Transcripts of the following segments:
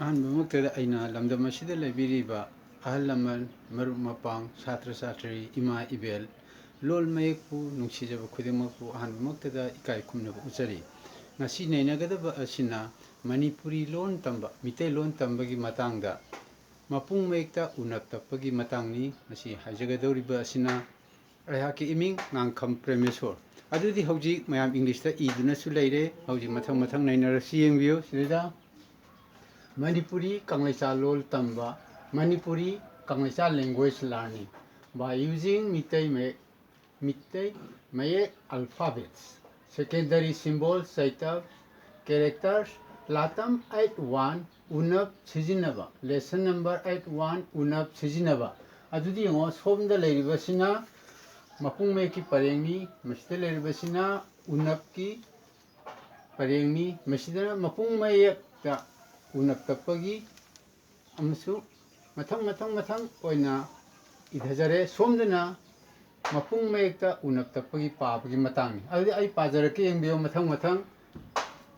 ꯑꯍꯥꯟꯕꯃꯛꯇꯗ ꯑꯩꯅ ꯂꯝꯗꯝ ꯑꯁꯤꯗ ꯂꯩꯕꯤꯔꯤꯕ ꯑꯍꯜ ꯂꯃꯟ ꯃꯔꯨꯞ ꯃꯄꯥꯡ ꯁꯥꯇ꯭ꯔ ꯁꯥꯇ꯭ꯔꯤ ꯏꯃꯥ ꯏꯕꯦꯜ ꯂꯣꯜ ꯃꯌꯦꯛꯄꯨ ꯅꯨꯡꯁꯤꯖꯕ ꯈꯨꯗꯤꯡꯃꯛꯄꯨ ꯑꯍꯥꯟꯕꯃꯛꯇꯗ ꯏꯀꯥꯏ ꯈꯨꯝꯅꯕ ꯎꯠꯆꯔꯤ ꯉꯁꯤ ꯅꯩꯅꯒꯗꯕ ꯑꯁꯤꯅ ꯃꯅꯤꯄꯨꯔꯤ ꯂꯣꯟ ꯇꯝꯕ ꯃꯤꯇꯩꯂꯣꯟ ꯇꯝꯕꯒꯤ ꯃꯇꯥꯡꯗ ꯃꯄꯨꯡ ꯃꯌꯦꯛꯇ ꯎꯅꯞ ꯇꯞꯄꯒꯤ ꯃꯇꯥꯡꯅꯤ ꯉꯁꯤ ꯍꯥꯏꯖꯒꯗꯧꯔꯤꯕ ꯑꯁꯤꯅ ꯑꯩꯍꯥꯛꯀꯤ ꯏꯃꯤꯡ ꯉꯥꯡꯈꯝ ꯄ꯭ꯔꯦꯃꯦꯁꯣꯔ ꯑꯗꯨꯗꯤ ꯍꯧꯖꯤꯛ ꯃꯌꯥꯝ ꯏꯪꯂꯤꯁꯇ ꯏꯗꯨꯅꯁꯨ ꯂꯩꯔꯦ ꯍꯧꯖꯤꯛ ꯃꯊꯪ ꯃꯊꯪ ꯅꯩꯅꯔꯁꯤ ꯌꯦꯡꯕꯤꯌꯨ ꯁꯤꯗꯩꯗ Manipuri Kanglecha Lol Tamba Manipuri Kanglecha language learning by using Mitei Mayek alphabets. Secondary symbols Saitab characters Latam 81 Unap Sijinaba. Lesson number 81 Unap Sijinaba. Adudi ngo somda leiribasina mapung me ki parengni masida leiribasina unap ki parengni masida mapung mayek ta unap tapagi amsu mathang oina idhajare somdana mapung mayekta unap tapagi pabagi matang adi ai pajarake engbiyo mathang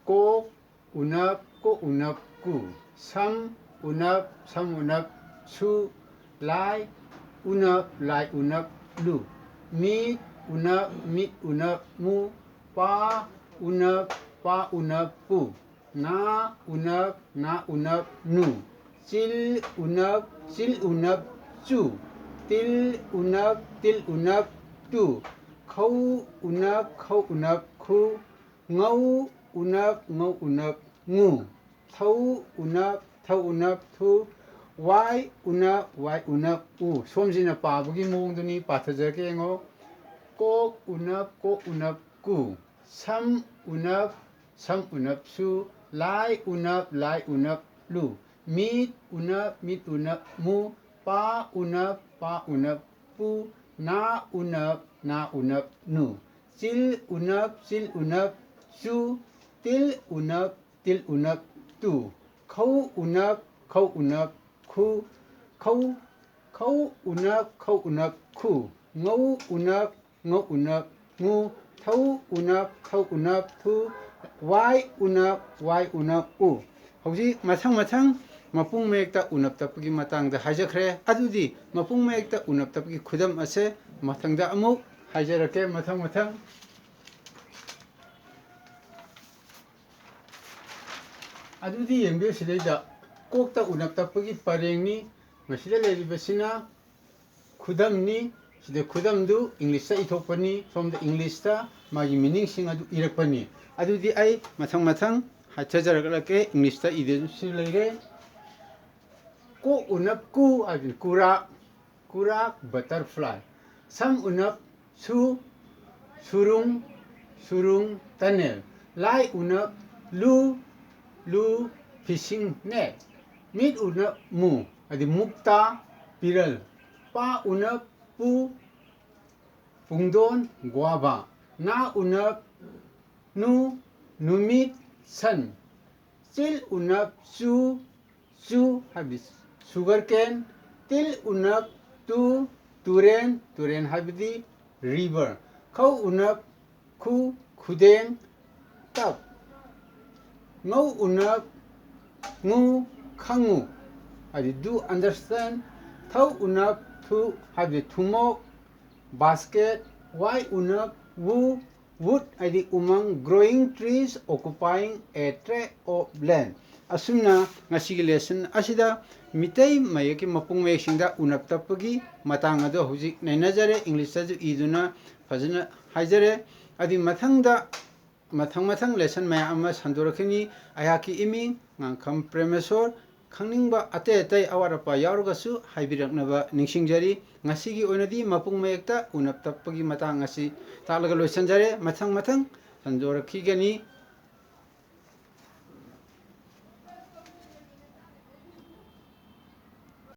ko unap ku sam unap su lai unap lu mi unap mu pa unap pu na unap nu chil unap chu til unap tu khau unap khu ngau unap ngu thau unap thu wai unap u somjina pabagi mongduni pathajarke ngo kok unap ku sam unap su lai unap lu mit unap mu pa unap pu na unap nu chil unap chu til unap tu khau unap khu unap khu ngau unap ngu thau unap thu wai unap u hꯧꯖꯤꯛ mathang mapung mayekta unap tapagi matangda haijakhre adudi mapung mayekta unap tapagi khudam ase mathangda amuk haijarake mathang adudi yengbe sidaida kokta unap tapagi parengni masida leribasina khudamni sida khudamdu englishta ithokpani somda englishta magi meaning sing adu irakpani adudi ai mathang hachajarake englishta idensi lere ko unap ku adin kura butterfly sam unap surung tunnel lai unap lu fishing net mit unap mu adi mukta piral pa unap pu pungdon guava na unap numit san chil unap chu habis sugar cane til unap turen habidi river khau unap khudeng tap ngau unap ngu khangu adi do understand thau unap thu habidi thumok basket wai unap wood adi umang growing trees occupying a tract of land asumna ngasigi lesson asida mitei mayeki mapung mayeksinda unap tapagi matang ado hujik nainajare english aju iduna fajana haijare adi mathang lesson maya ama sandorakini ayaki iming ngangkham premesor khangningba atei awarapa yauragasu haibiraknaba ningsingjari ngasigi oinadi mapung mayekta unap tapagi matang asi talaga loisanjare mathang sandorakhigani